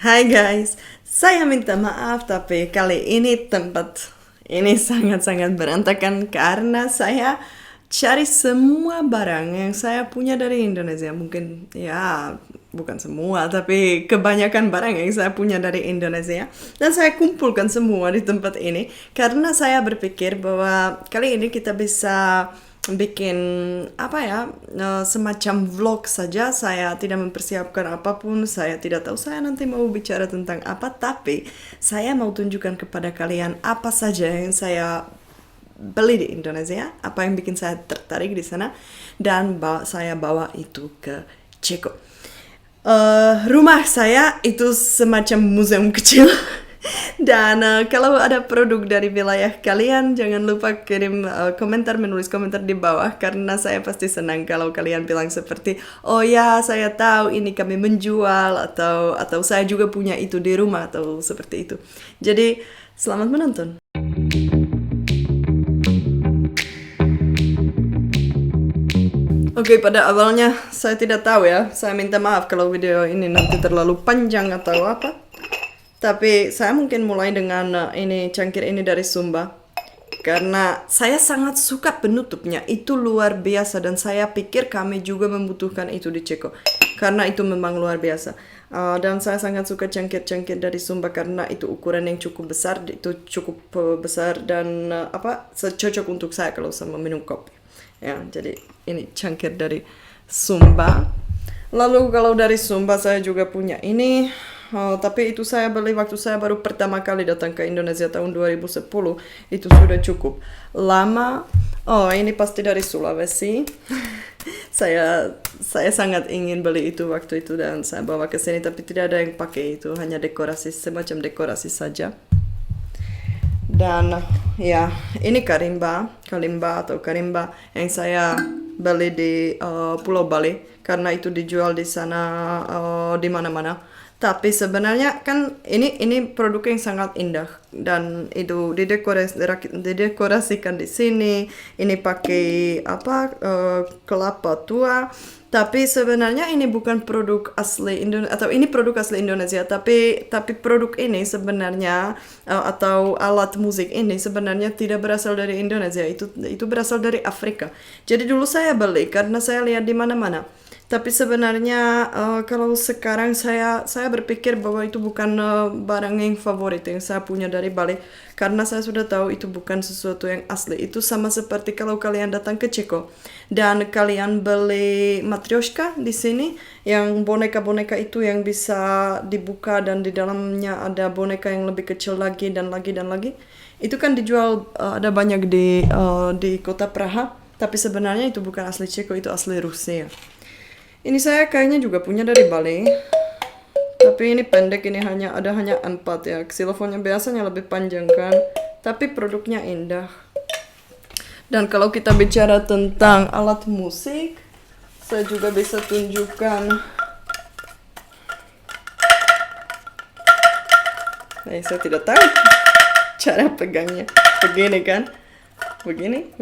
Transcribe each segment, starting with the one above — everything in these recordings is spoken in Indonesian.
Hai guys, saya minta maaf tapi kali ini tempat ini sangat-sangat berantakan karena saya cari semua barang yang saya punya dari Indonesia. Mungkin ya bukan semua tapi kebanyakan barang yang saya punya dari Indonesia dan saya kumpulkan semua di tempat ini karena saya berpikir bahwa kali ini kita bisa bikin apa ya, semacam vlog saja. Saya tidak mempersiapkan apapun, saya tidak tahu saya nanti mau bicara tentang apa, tapi saya mau tunjukkan kepada kalian apa saja yang saya beli di Indonesia, apa yang bikin saya tertarik di sana, dan saya bawa itu ke Ceko. Rumah saya itu semacam museum kecil. Dan kalau ada produk dari wilayah kalian, jangan lupa kirim komentar, menulis komentar di bawah, karena saya pasti senang kalau kalian bilang seperti, oh ya saya tahu ini kami menjual, atau saya juga punya itu di rumah, atau seperti itu. Jadi selamat menonton. Oke, pada awalnya saya tidak tahu ya. Saya minta maaf kalau video ini nanti terlalu panjang atau apa. Tapi saya mungkin mulai dengan ini cangkir ini dari Sumba. Karena saya sangat suka penutupnya. Itu luar biasa dan saya pikir kami juga membutuhkan itu di Ceko. Karena itu memang luar biasa. Dan saya sangat suka cangkir-cangkir dari Sumba karena itu ukuran yang cukup besar, itu cukup besar dan cocok untuk saya kalau sama minum kopi. Ya, jadi ini cangkir dari Sumba. Lalu kalau dari Sumba saya juga punya ini. Tapi itu saya beli waktu saya baru pertama kali datang ke Indonesia tahun 2010. Itu sudah cukup lama. Oh, ini pasti dari Sulawesi. saya sangat ingin beli itu waktu itu dan saya bawa ke sini, tapi tidak ada yang pakai itu, hanya dekorasi, semacam dekorasi saja. Dan ya, ini kalimba atau karimba yang saya beli di Pulau Bali karena itu dijual di sana di mana-mana. Tapi sebenarnya kan ini produk yang sangat indah dan itu didekorasikan di sini. Ini pakai kelapa tua. Tapi sebenarnya ini bukan produk asli Indonesia, atau ini produk asli Indonesia, tapi produk ini sebenarnya atau alat musik ini sebenarnya tidak berasal dari Indonesia, itu berasal dari Afrika. Jadi dulu saya beli karena saya lihat di mana-mana. Tapi sebenarnya kalau sekarang saya berpikir bahwa itu bukan barang yang favorit yang saya punya dari Bali, karena saya sudah tahu itu bukan sesuatu yang asli. Itu sama seperti kalau kalian datang ke Ceko dan kalian beli matryoshka di sini, yang boneka-boneka itu yang bisa dibuka dan di dalamnya ada boneka yang lebih kecil lagi dan lagi dan lagi. Itu kan dijual ada banyak di kota Praha, tapi sebenarnya itu bukan asli Ceko, itu asli Rusia. Ini saya kayaknya juga punya dari Bali. Tapi ini pendek, ini hanya 4 ya. Xilofonnya biasanya lebih panjang kan. Tapi produknya indah. Dan kalau kita bicara tentang alat musik, saya juga bisa tunjukkan. Saya tidak tahu cara pegangnya. Begini kan? Begini?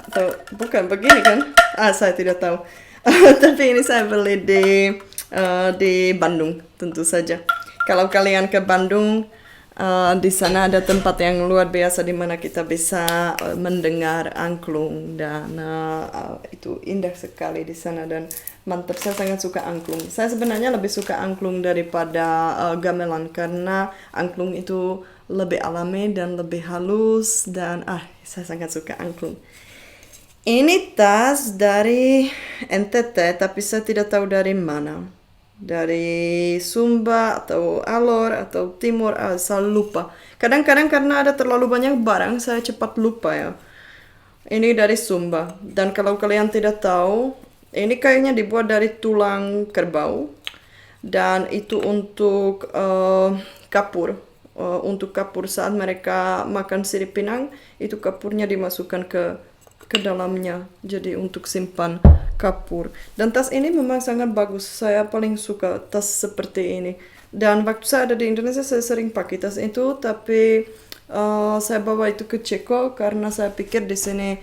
Atau bukan begini kan? Saya tidak tahu. Tapi ini saya beli di Bandung tentu saja. Kalau kalian ke Bandung, di sana ada tempat yang luar biasa di mana kita bisa mendengar angklung dan itu indah sekali di sana dan mantap. Saya sangat suka angklung. Saya sebenarnya lebih suka angklung daripada gamelan karena angklung itu lebih alami dan lebih halus dan saya sangat suka angklung. Ini tas dari NTT, tapi saya tidak tahu dari mana. Dari Sumba atau Alor atau Timur, saya lupa. Kadang-kadang karena ada terlalu banyak barang, saya cepat lupa ya. Ini dari Sumba. Dan kalau kalian tidak tahu, ini kayaknya dibuat dari tulang kerbau. Dan itu untuk kapur. Untuk kapur saat mereka makan sirip pinang, itu kapurnya dimasukkan ke dalamnya, jadi untuk simpan kapur. Dan tas ini memang sangat bagus, saya paling suka tas seperti ini. Dan waktu saya ada di Indonesia saya sering pakai tas itu, tapi saya bawa itu ke Ceko karena saya pikir di sini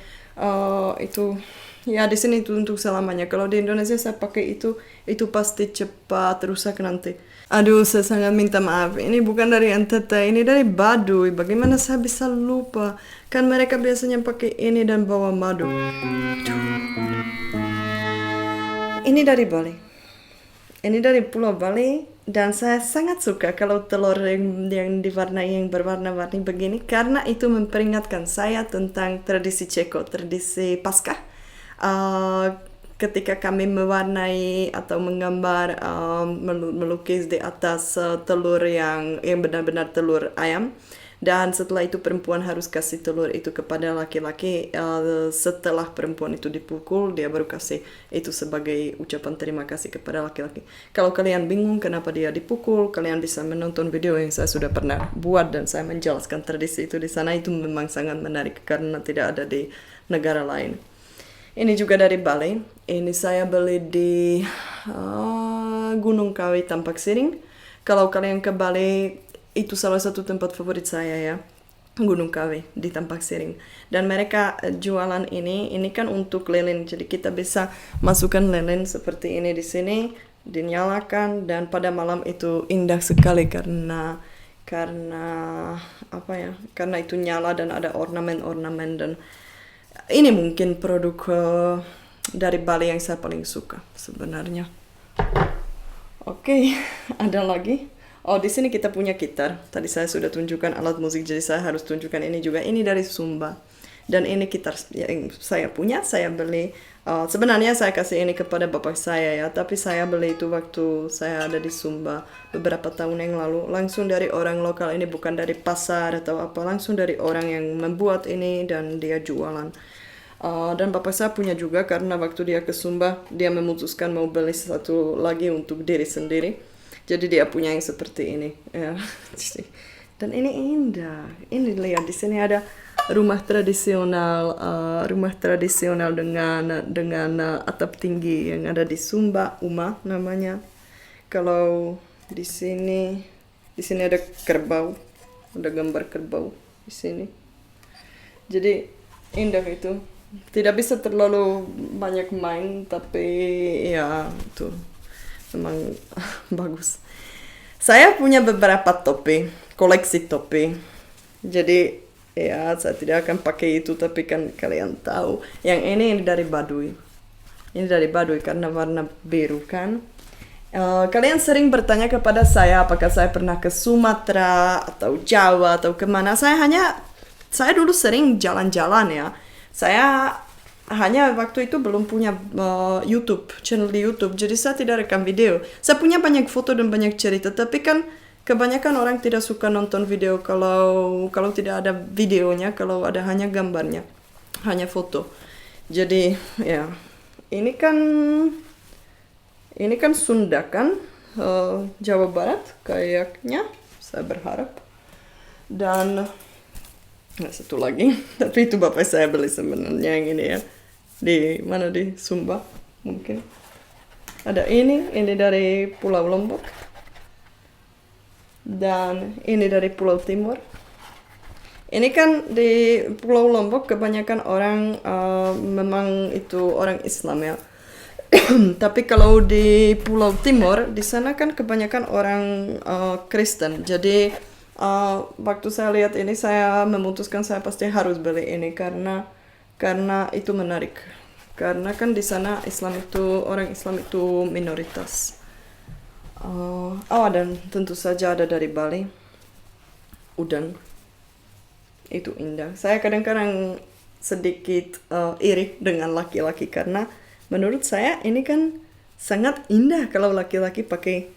di sini itu untuk selamanya. Kalau di Indonesia saya pakai itu pasti cepat rusak nanti. Aduh, saya sangat minta maaf. Ini bukan dari NTT, ini dari Baduy. Bagaimana saya bisa lupa? Kan mereka biasanya pakai ini dan bawa madu. Ini dari Bali. Ini dari Pulau Bali dan saya sangat suka kalau telur yang diwarnai yang berwarna-warni begini karena itu memperingatkan saya tentang tradisi Ceko, tradisi Paskah. Uh, Ketika kami mewarnai atau menggambar melukis di atas telur yang benar-benar telur ayam. Dan setelah itu perempuan harus kasih telur itu kepada laki-laki. Setelah perempuan itu dipukul, dia baru kasih itu sebagai ucapan terima kasih kepada laki-laki. Kalau kalian bingung kenapa dia dipukul, kalian bisa menonton video yang saya sudah pernah buat dan saya menjelaskan tradisi itu di sana. Itu memang sangat menarik karena tidak ada di negara lain. Ini juga dari Bali. Ini saya beli di Gunung Kawi Tampak Siring. Kalau kalian ke Bali, itu salah satu tempat favorit saya ya, Gunung Kawi di Tampak Siring. Dan mereka jualan ini kan untuk lilin. Jadi kita bisa masukkan lilin seperti ini di sini, dinyalakan dan pada malam itu indah sekali karena apa ya? Karena itu nyala dan ada ornamen-ornamen dan ini mungkin produk dari Bali yang saya paling suka sebenarnya. Oke, ada lagi. Oh, di sini kita punya gitar. Tadi saya sudah tunjukkan alat musik, jadi saya harus tunjukkan ini juga. Ini dari Sumba. Dan ini gitar yang saya punya, saya beli. Sebenarnya saya kasih ini kepada bapak saya ya, tapi saya beli itu waktu saya ada di Sumba beberapa tahun yang lalu. Langsung dari orang lokal, ini bukan dari pasar atau apa, langsung dari orang yang membuat ini dan dia jualan. Dan bapak saya punya juga karena waktu dia ke Sumba, dia memutuskan mau beli satu lagi untuk diri sendiri. Jadi dia punya yang seperti ini. Ya. Dan ini indah. Ini lihat di sini ada rumah tradisional dengan atap tinggi yang ada di Sumba, Uma namanya. Kalau di sini ada kerbau, ada gambar kerbau di sini. Jadi indah itu. Tidak bisa terlalu banyak main, tapi ya itu memang bagus. Saya punya beberapa topi, koleksi topi. Jadi ya saya tidak akan pakai itu, tapi kan kalian tahu. Yang ini dari Baduy. Ini dari Baduy karena warna biru kan. Kalian sering bertanya kepada saya apakah saya pernah ke Sumatera atau Jawa atau kemana. Saya dulu sering jalan-jalan ya. Saya hanya waktu itu belum punya channel di YouTube, jadi saya tidak rekam video. Saya punya banyak foto dan banyak cerita, tapi kan kebanyakan orang tidak suka nonton video kalau tidak ada videonya, kalau ada hanya gambarnya, hanya foto. Jadi ya, ini kan Sunda kan, Jawa Barat kayaknya, saya berharap. Dan satu lagi, tapi itu bapak saya beli sebenarnya yang ini ya. Di mana, di Sumba mungkin. Ada ini dari Pulau Lombok. Dan ini dari Pulau Timur. Ini kan di Pulau Lombok kebanyakan orang memang itu orang Islam ya. Tapi kalau di Pulau Timur, di sana kan kebanyakan orang Kristen. Jadi waktu saya lihat ini, saya memutuskan saya pasti harus beli ini karena itu menarik. Karena kan di sana orang Islam itu minoritas. Dan tentu saja ada dari Bali, udang. Itu indah. Saya kadang-kadang sedikit iri dengan laki-laki karena menurut saya ini kan sangat indah kalau laki-laki pakai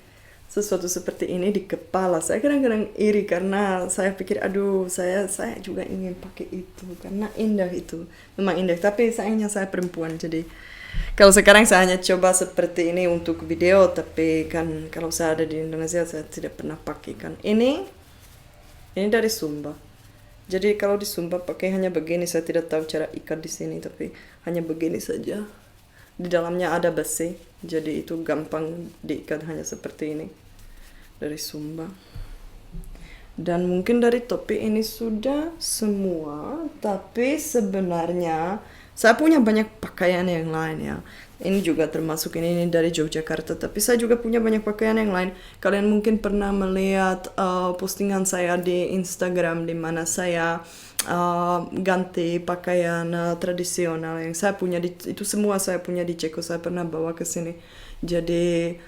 sesuatu seperti ini di kepala. Saya kadang-kadang iri karena saya pikir aduh saya juga ingin pakai itu karena indah itu. Memang indah, tapi sayangnya saya perempuan, jadi kalau sekarang saya hanya coba seperti ini untuk video, tapi kan kalau saya ada di Indonesia saya tidak pernah pakai kan. Ini dari Sumba. Jadi kalau di Sumba pakai hanya begini, saya tidak tahu cara ikat di sini, tapi hanya begini saja. Di dalamnya ada besi, jadi itu gampang diikat hanya seperti ini. Dari Sumba. Dan mungkin dari topi ini sudah semua, tapi sebenarnya Saya punya banyak pakaian yang lain ya. Ini juga termasuk ini dari Yogyakarta, tapi saya juga punya banyak pakaian yang lain. Kalian mungkin pernah melihat postingan saya di Instagram di mana saya ganti pakaian tradisional yang saya punya itu semua saya punya di Ceko, saya pernah bawa ke sini. Jadi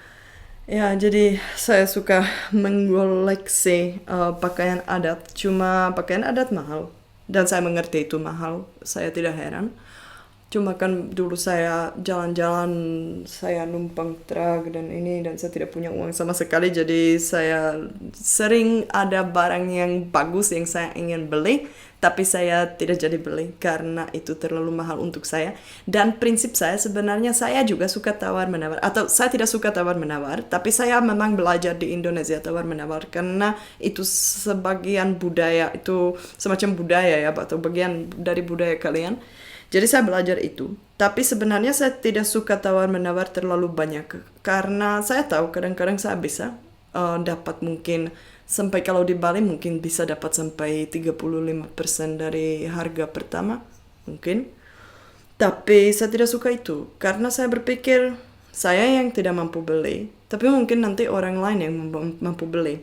ya, jadi saya suka mengoleksi pakaian adat. Cuma pakaian adat mahal. Dan saya mengerti itu mahal. Saya tidak heran. Cuma kan dulu saya jalan-jalan, saya numpang truk dan saya tidak punya uang sama sekali. Jadi saya sering ada barang yang bagus yang saya ingin beli, tapi saya tidak jadi beli karena itu terlalu mahal untuk saya. Dan prinsip saya sebenarnya saya juga suka tawar-menawar. Atau saya tidak suka tawar-menawar, tapi saya memang belajar di Indonesia tawar-menawar karena itu sebagian budaya, itu semacam budaya ya, atau bagian dari budaya kalian. Jadi saya belajar itu. Tapi sebenarnya saya tidak suka tawar-menawar terlalu banyak. Karena saya tahu kadang-kadang saya bisa dapat mungkin sampai kalau di Bali mungkin bisa dapat sampai 35% dari harga pertama. Mungkin. Tapi saya tidak suka itu. Karena saya berpikir saya yang tidak mampu beli. Tapi mungkin nanti orang lain yang mampu beli.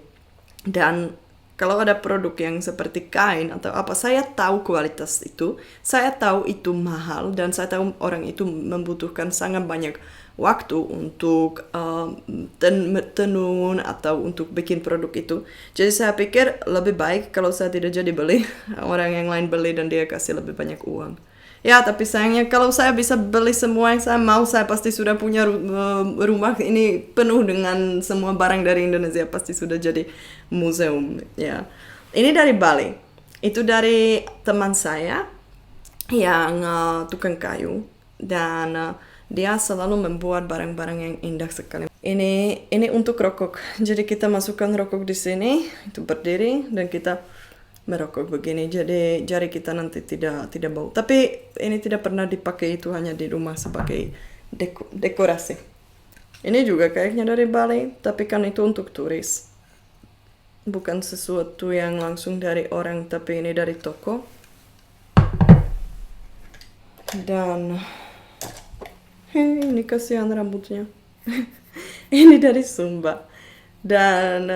Dan kalau ada produk yang seperti kain atau apa, saya tahu kualitas itu, saya tahu itu mahal, dan saya tahu orang itu membutuhkan sangat banyak waktu untuk tenun atau untuk bikin produk itu. Jadi saya pikir lebih baik kalau saya tidak jadi beli, orang yang lain beli dan dia kasih lebih banyak uang. Ya, tapi sayangnya kalau saya bisa beli semua yang saya mau, saya pasti sudah punya rumah ini penuh dengan semua barang dari Indonesia, pasti sudah jadi museum. Ya, ini dari Bali. Itu dari teman saya yang tukang kayu dan dia selalu membuat barang-barang yang indah sekali. Ini untuk rokok. Jadi kita masukkan rokok di sini, itu berdiri dan kita merokok begini, jadi jari kita nanti tidak bau. Tapi ini tidak pernah dipakai, itu hanya di rumah sebagai dekorasi. Ini juga kayaknya dari Bali, tapi kan itu untuk turis, bukan sesuatu yang langsung dari orang, tapi ini dari toko. Dan ini kasihan rambutnya. Ini dari Sumba. Dan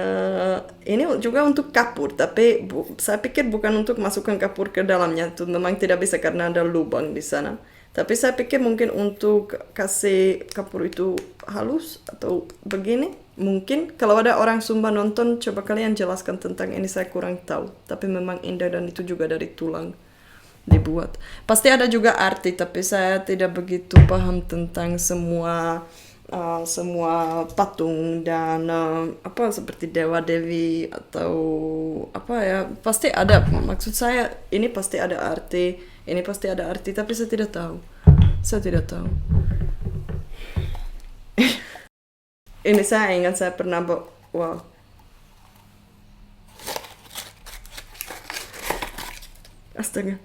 ini juga untuk kapur, tapi saya pikir bukan untuk masukkan kapur ke dalamnya. Itu memang tidak bisa karena ada lubang di sana. Tapi saya pikir mungkin untuk kasih kapur itu halus atau begini. Mungkin kalau ada orang Sumba nonton, coba kalian jelaskan tentang ini, saya kurang tahu. Tapi memang indah dan itu juga dari tulang dibuat. Pasti ada juga arti, tapi saya tidak begitu paham tentang semua patung dan apa seperti dewa dewi atau apa ya, pasti ada, maksud saya ini pasti ada arti, tapi saya tidak tahu. Ini saya ingat saya pernah wow, astaga,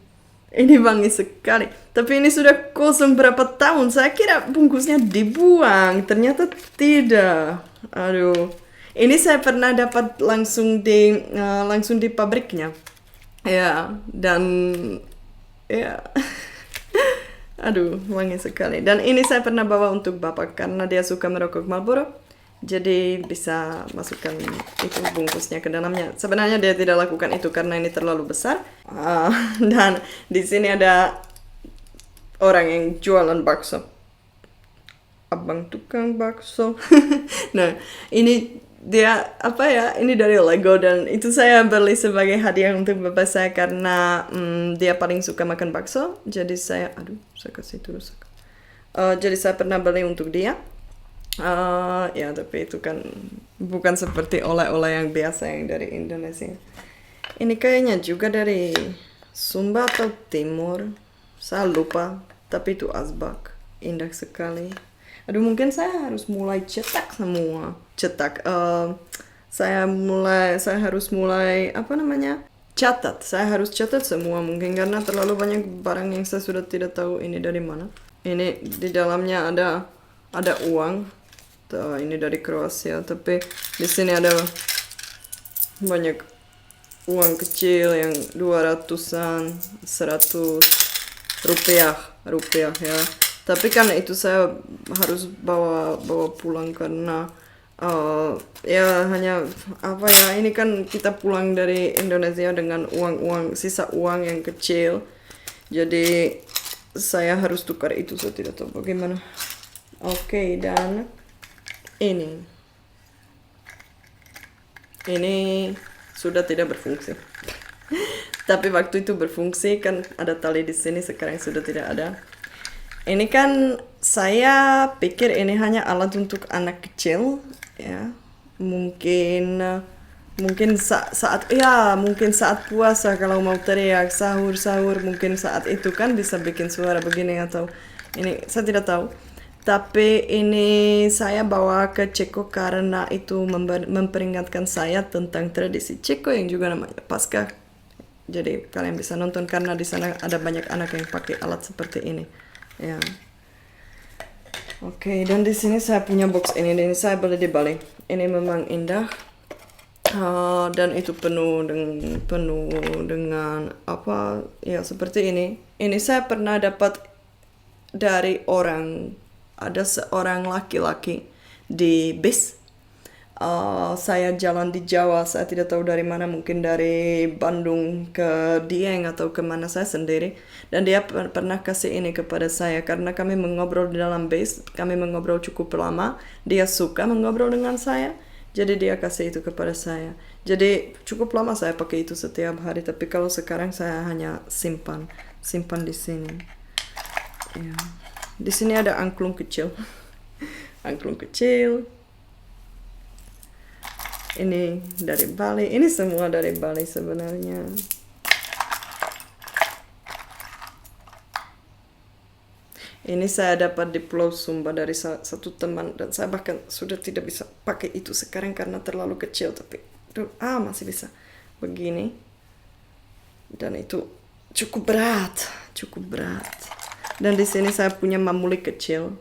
ini wangi sekali. Tapi ini sudah kosong berapa tahun. Saya kira bungkusnya dibuang. Ternyata tidak. Aduh. Ini saya pernah dapat langsung di pabriknya. Ya, dan ya. Aduh, wangi sekali. Dan ini saya pernah bawa untuk bapak karena dia suka merokok Marlboro. Jadi bisa masukkan itu bungkusnya ke dalamnya. Sebenarnya dia tidak lakukan itu karena ini terlalu besar. Dan di sini ada orang yang jualan bakso. Abang tukang bakso. Nah, ini dia apa ya? Ini dari Lego dan itu saya beli sebagai hadiah untuk bapak saya karena dia paling suka makan bakso. Jadi saya kasih itu rusak. Jadi saya pernah beli untuk dia. Ya, tapi itu kan bukan seperti oleh-oleh yang biasa yang dari Indonesia. Ini kayaknya juga dari Sumba atau Timur, saya lupa, tapi itu asbak, indah sekali. Aduh, mungkin saya harus mulai cetak semua. Saya harus mulai catat. Saya harus catat semua mungkin karena terlalu banyak barang yang saya sudah tidak tahu ini dari mana. Ini di dalamnya ada uang. Ini dari Kroasia, tapi di sini ada banyak uang kecil yang 200-an, 100, rupiah ya. Tapi kan itu saya harus bawa pulang karena ya hanya apa ya, ini kan kita pulang dari Indonesia dengan sisa uang yang kecil, jadi saya harus tukar itu. Saya tidak tahu bagaimana. Oke, dan ini sudah tidak berfungsi. Tapi waktu itu berfungsi, kan ada tali di sini, sekarang sudah tidak ada. Ini kan saya pikir ini hanya alat untuk anak kecil ya. Mungkin saat puasa kalau mau teriak sahur, mungkin saat itu kan bisa bikin suara begini, atau ini saya tidak tahu. Tapi ini saya bawa ke Ceko karena itu memperingatkan saya tentang tradisi Ceko yang juga namanya Paskah. Jadi kalian bisa nonton karena di sana ada banyak anak yang pakai alat seperti ini. Ya. Oke, dan di sini saya punya box ini saya beli di Bali. Ini memang indah. Dan itu penuh dengan apa ya, seperti ini. Ini saya pernah dapat dari ada seorang laki-laki di bis. Saya jalan di Jawa, saya tidak tahu dari mana, mungkin dari Bandung ke Dieng atau kemana, saya sendiri. Dan dia pernah kasih ini kepada saya karena kami mengobrol di dalam bis, kami mengobrol cukup lama. Dia suka mengobrol dengan saya, jadi dia kasih itu kepada saya. Jadi cukup lama saya pakai itu setiap hari, tapi kalau sekarang saya hanya simpan di sini. Ya. Di sini ada angklung kecil. Angklung kecil. Ini dari Bali. Ini semua dari Bali sebenarnya. Ini saya dapat di Pulau Sumba dari satu teman, dan saya bahkan sudah tidak bisa pakai itu sekarang karena terlalu kecil, tapi masih bisa begini. Dan itu cukup berat. Dan di sini saya punya mamuli kecil.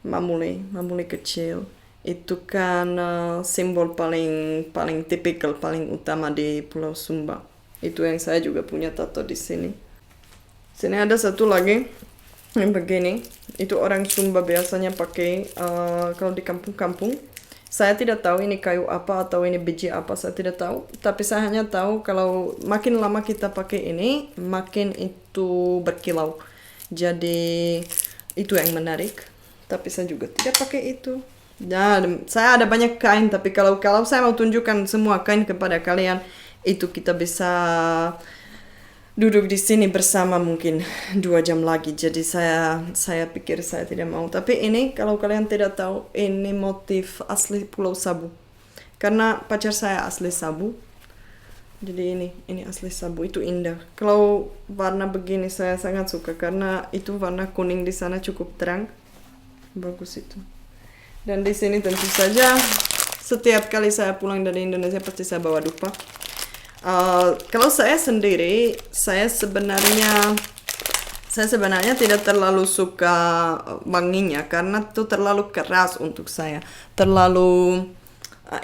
Mamuli kecil. Itu kan simbol paling tipikal, paling utama di Pulau Sumba. Itu yang saya juga punya tato di sini. Sini ada satu lagi yang begini. Itu orang Sumba biasanya pakai kalau di kampung-kampung. Saya tidak tahu ini kayu apa atau ini biji apa, saya tidak tahu. Tapi saya hanya tahu kalau makin lama kita pakai ini, makin itu berkilau. Jadi itu yang menarik. Tapi saya juga tidak pakai itu. Dan saya ada banyak kain, tapi kalau saya mau tunjukkan semua kain kepada kalian, itu kita bisa duduk di sini bersama mungkin 2 jam lagi. Jadi saya pikir saya tidak mau. Tapi ini kalau kalian tidak tahu, ini motif asli Pulau Sabu. Karena pacar saya asli Sabu. Jadi ini asli Sabu, itu indah. Kalau warna begini saya sangat suka karena itu warna kuning di sana cukup terang. Bagus itu. Dan di sini tentu saja setiap kali saya pulang dari Indonesia pasti saya bawa dupa. Kalau saya sendiri, saya sebenarnya tidak terlalu suka wanginya karena itu terlalu keras untuk saya. Terlalu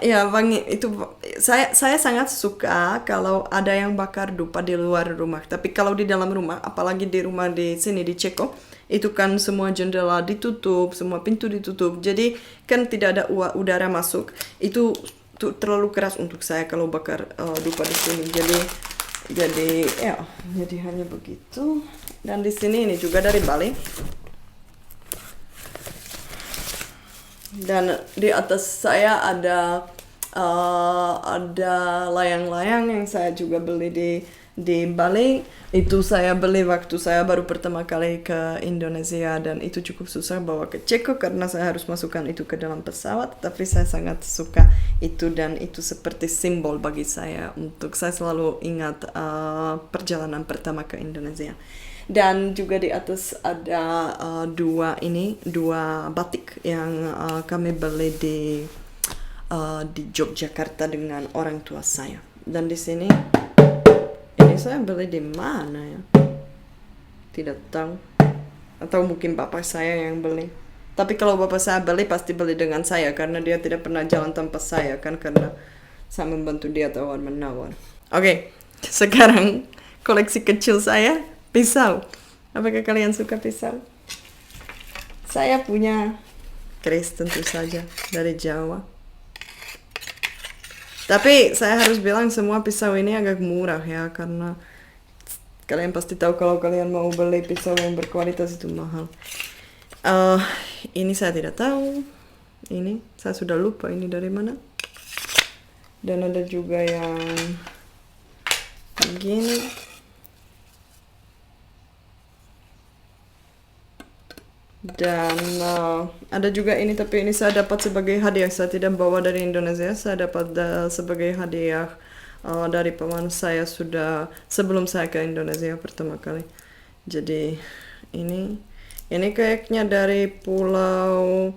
wangi itu saya sangat suka kalau ada yang bakar dupa di luar rumah. Tapi kalau di dalam rumah, apalagi di rumah di sini di Ceko, itu kan semua jendela ditutup, semua pintu ditutup, jadi kan tidak ada udara masuk. Itu terlalu keras untuk saya kalau bakar dupa di sini. Jadi hanya begitu. Dan di sini ini juga dari Bali. Dan di atas saya ada layang-layang yang saya juga beli di Bali. Itu saya beli waktu saya baru pertama kali ke Indonesia, dan itu cukup susah bawa ke Ceko karena saya harus masukkan itu ke dalam pesawat. Tapi saya sangat suka itu, dan itu seperti simbol bagi saya. Untuk saya selalu ingat perjalanan pertama ke Indonesia. Dan juga di atas ada dua batik yang kami beli di Yogyakarta dengan orang tua saya. Dan di sini ini saya beli di mana ya? Tidak tahu. Atau mungkin bapak saya yang beli. Tapi kalau bapak saya beli, pasti beli dengan saya karena dia tidak pernah jalan tanpa saya kan, karena saya membantu dia tawar-menawar. Oke, sekarang koleksi kecil saya, pisau. Apakah kalian suka pisau? Saya punya keris tentu saja dari Jawa. Tapi saya harus bilang semua pisau ini agak murah ya, karena kalian pasti tahu kalau kalian mau beli pisau yang berkualitas itu mahal. Ini saya tidak tahu. Ini saya sudah lupa ini dari mana. Dan ada juga yang begini. Dan ada juga ini, tapi ini saya dapat sebagai hadiah. Saya tidak bawa dari Indonesia. Saya dapat sebagai hadiah dari paman saya sudah sebelum saya ke Indonesia pertama kali. Jadi ini kayaknya dari pulau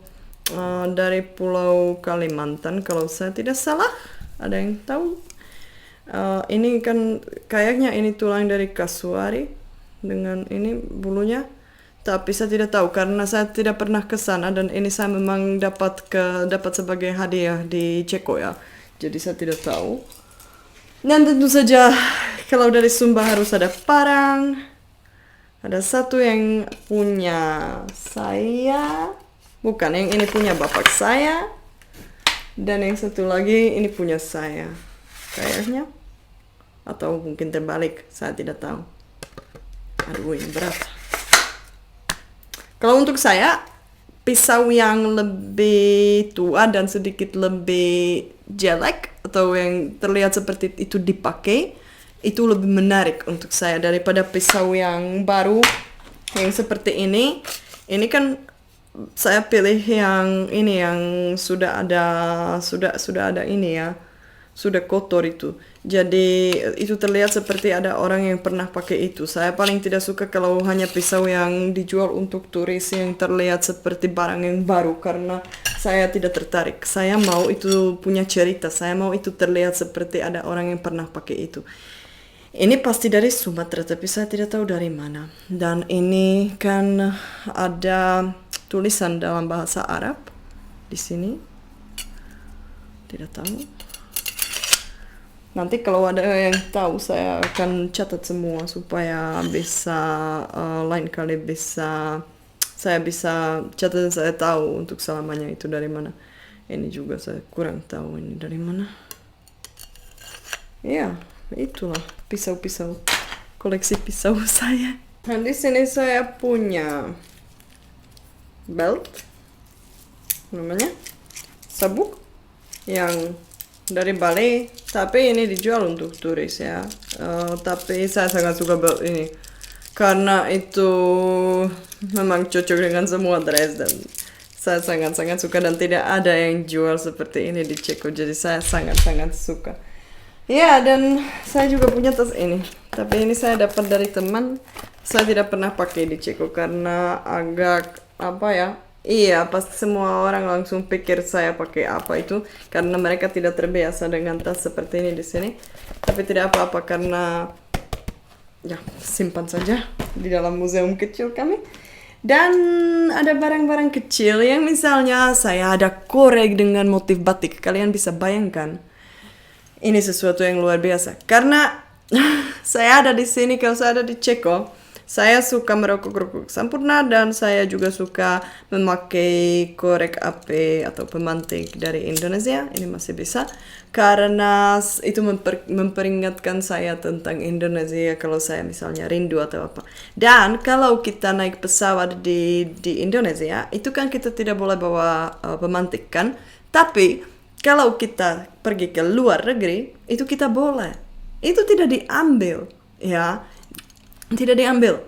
Kalimantan kalau saya tidak salah. Ada yang tahu? Ini kan kayaknya ini tulang dari kasuari dengan ini bulunya. Tapi saya tidak tahu karena saya tidak pernah ke sana, dan ini saya memang dapat sebagai hadiah di Ceko ya. Jadi saya tidak tahu. Dan tentu saja kalau dari Sumba harus ada parang. Ada satu yang punya saya. Bukan, yang ini punya bapak saya. Dan yang satu lagi ini punya saya. Kayaknya. Atau mungkin terbalik, saya tidak tahu. Aduh, ini berat. Kalau untuk saya, pisau yang lebih tua dan sedikit lebih jelek atau yang terlihat seperti itu dipakai, itu lebih menarik untuk saya daripada pisau yang baru yang seperti ini. Ini kan saya pilih yang ini yang sudah ada ini ya. Sudah kotor itu. Jadi itu terlihat seperti ada orang yang pernah pakai itu. Saya paling tidak suka kalau hanya pisau yang dijual untuk turis yang terlihat seperti barang yang baru, karena saya tidak tertarik. Saya mau itu punya cerita. Saya mau itu terlihat seperti ada orang yang pernah pakai itu. Ini pasti dari Sumatera, tapi saya tidak tahu dari mana. Dan ini kan ada tulisan dalam bahasa Arab di sini. Tidak tahu. Nanti kalau ada yang tahu saya akan catat semua supaya bisa lain kali saya bisa catat, saya tahu untuk selamanya itu dari mana. Ini juga saya kurang tahu ini dari mana. Ya, itulah pisau-pisau, koleksi pisau saya. Nah, di sini saya punya belt, namanya sabuk, yang dari Bali, tapi ini dijual untuk turis ya. Tapi saya sangat suka belt ini karena itu memang cocok dengan semua dress, dan saya sangat-sangat suka, dan tidak ada yang jual seperti ini di Ceko, jadi saya sangat-sangat suka. Ya, dan saya juga punya tas ini, tapi ini saya dapat dari teman. Saya tidak pernah pakai di Ceko karena agak apa ya. Iya, pasti semua orang langsung pikir saya pakai apa itu, karena mereka tidak terbiasa dengan tas seperti ini di sini. Tapi tidak apa-apa karena ya simpan saja di dalam museum kecil kami. Dan ada barang-barang kecil yang misalnya saya ada korek dengan motif batik. Kalian bisa bayangkan. Ini sesuatu yang luar biasa. Karena saya ada di sini, kalau saya ada di Ceko, saya suka merokok Sampurna, dan saya juga suka memakai korek api atau pemantik dari Indonesia. Ini masih bisa karena itu memperingatkan saya tentang Indonesia kalau saya misalnya rindu atau apa. Dan kalau kita naik pesawat di Indonesia, itu kan kita tidak boleh bawa pemantik kan? Tapi kalau kita pergi ke luar negeri, itu kita boleh. Itu tidak diambil, ya. Tidak diambil.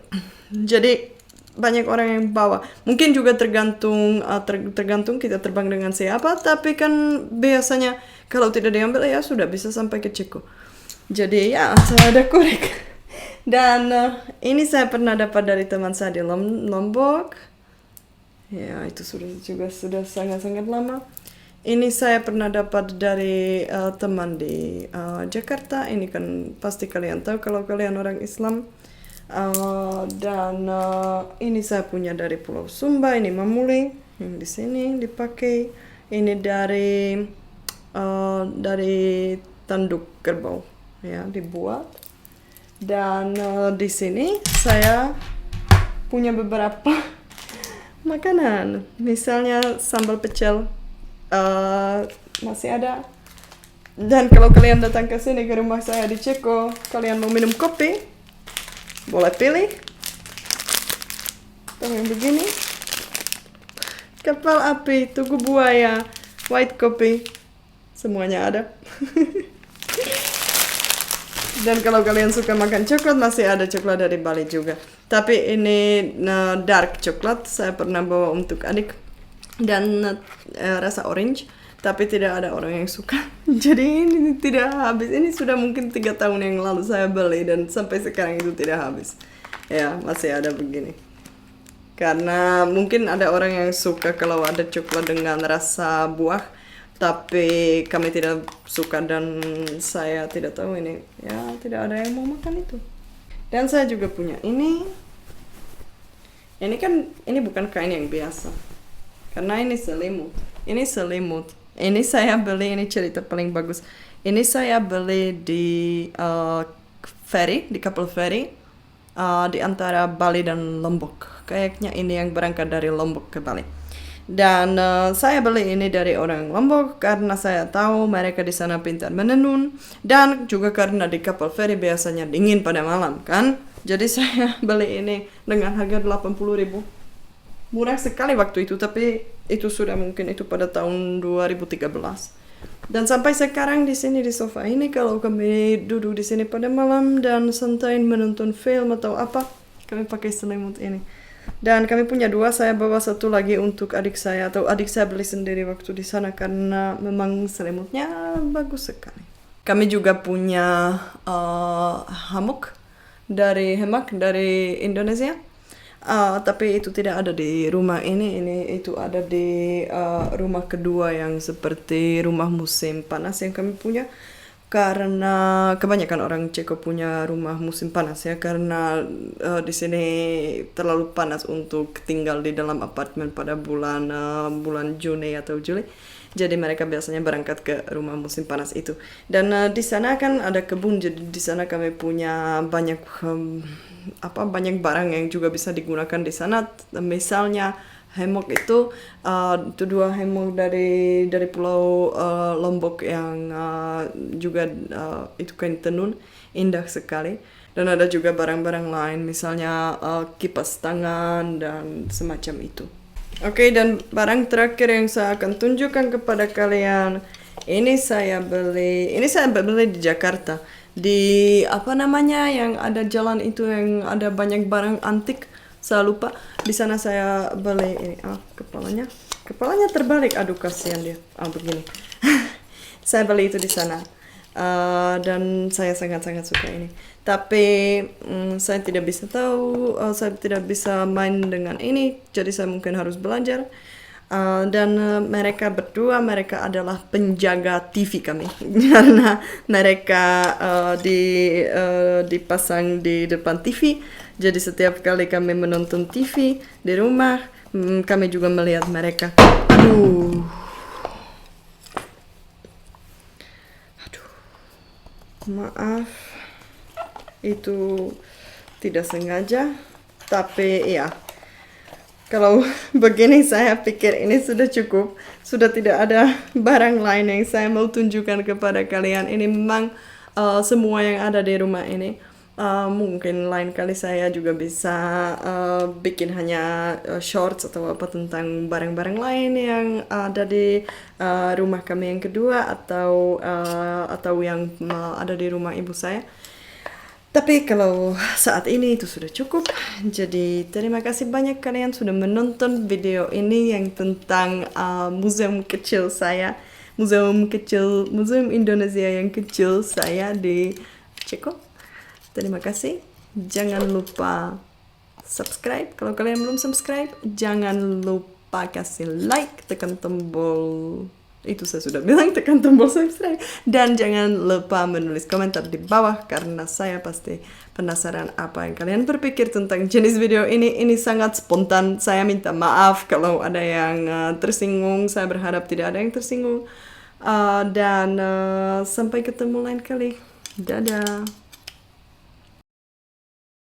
Jadi banyak orang yang bawa. Mungkin juga tergantung kita terbang dengan siapa, tapi kan biasanya kalau tidak diambil ya sudah bisa sampai ke Ceko. Jadi ya saya ada korek. Dan ini saya pernah dapat dari teman saya di Lombok. Ya, itu sudah sangat-sangat lama. Ini saya pernah dapat dari teman di Jakarta. Ini kan pasti kalian tahu kalau kalian orang Islam. Dan ini saya punya dari Pulau Sumba, ini mamuli yang di sini dipakai. Ini dari tanduk kerbau ya dibuat. Dan di sini saya punya beberapa makanan. Misalnya sambal pecel masih ada. Dan kalau kalian datang ke sini ke rumah saya di Ceko, kalian mau minum kopi, boleh pilih. Atau yang begini. Kapal api, tugu buaya, white coffee, semuanya ada. Dan kalau kalian suka makan coklat, masih ada coklat dari Bali juga. Tapi ini dark coklat, saya pernah bawa untuk adik. Dan rasa orange, tapi tidak ada orang yang suka. Jadi ini tidak habis. Ini sudah mungkin 3 tahun yang lalu saya beli dan sampai sekarang itu tidak habis. Ya, masih ada begini. Karena mungkin ada orang yang suka kalau ada coklat dengan rasa buah, tapi kami tidak suka dan saya tidak tahu ini. Ya, tidak ada yang mau makan itu. Dan saya juga punya ini. Ini kan, ini bukan kain yang biasa. Karena ini selimut. Ini selimut. Ini saya beli, ini cerita paling bagus. Ini saya beli di ferry, di kapal ferry, di antara Bali dan Lombok. Kayaknya ini yang berangkat dari Lombok ke Bali. Dan saya beli ini dari orang Lombok karena saya tahu mereka di sana pintar menenun. Dan juga karena di kapal ferry biasanya dingin pada malam kan. Jadi saya beli ini dengan harga 80.000. Murah sekali waktu itu, tapi itu sudah mungkin itu pada tahun 2013. Dan sampai sekarang di sini di sofa ini kalau kami duduk di sini pada malam dan santai menonton film atau apa, kami pakai selimut ini. Dan kami punya 2, saya bawa 1 lagi untuk adik saya atau adik saya beli sendiri waktu di sana karena memang selimutnya bagus sekali. Kami juga punya hammock dari Indonesia. Tapi itu tidak ada di rumah ini itu ada di rumah kedua yang seperti rumah musim panas yang kami punya. Karena kebanyakan orang Ceko punya rumah musim panas ya, karena di sini terlalu panas untuk tinggal di dalam apartemen pada bulan Juni atau Juli. Jadi mereka biasanya berangkat ke rumah musim panas itu. Dan di sana kan ada kebun, jadi di sana kami punya banyak banyak barang yang juga bisa digunakan di sana. Misalnya hammock itu 2 hammock dari pulau Lombok yang juga itu kain tenun indah sekali. Dan ada juga barang-barang lain, misalnya kipas tangan dan semacam itu. Oke, dan barang terakhir yang saya akan tunjukkan kepada kalian, ini saya beli di Jakarta. Di apa namanya yang ada jalan itu yang ada banyak barang antik, saya lupa. Di sana saya beli ini. Kepalanya terbalik. Aduh, kasihan dia. Begini. Saya beli itu di sana. Dan saya sangat-sangat suka ini. Tapi saya tidak bisa saya tidak bisa main dengan ini, jadi saya mungkin harus belajar. Dan mereka adalah penjaga TV kami karena mereka dipasang di depan TV. Jadi setiap kali kami menonton TV di rumah, kami juga melihat mereka. Aduh, maaf, itu tidak sengaja, tapi ya. Kalau begini saya pikir ini sudah cukup. Sudah tidak ada barang lain yang saya mau tunjukkan kepada kalian. Ini memang semua yang ada di rumah ini. Mungkin lain kali saya juga bisa bikin hanya shorts atau apa tentang barang-barang lain yang ada di rumah kami yang kedua atau yang ada di rumah ibu saya. Tapi kalau saat ini itu sudah cukup. Jadi terima kasih banyak kalian sudah menonton video ini yang tentang museum kecil saya, museum Indonesia yang kecil saya di Ceko. Terima kasih. Jangan lupa subscribe kalau kalian belum subscribe. Jangan lupa kasih like, tekan tombol. Itu saya sudah bilang, tekan tombol subscribe. Dan jangan lupa menulis komentar di bawah karena saya pasti penasaran apa yang kalian berpikir tentang jenis video ini. Ini sangat spontan. Saya minta maaf kalau ada yang tersinggung. Saya berharap tidak ada yang tersinggung. Dan sampai ketemu lain kali. Dadah.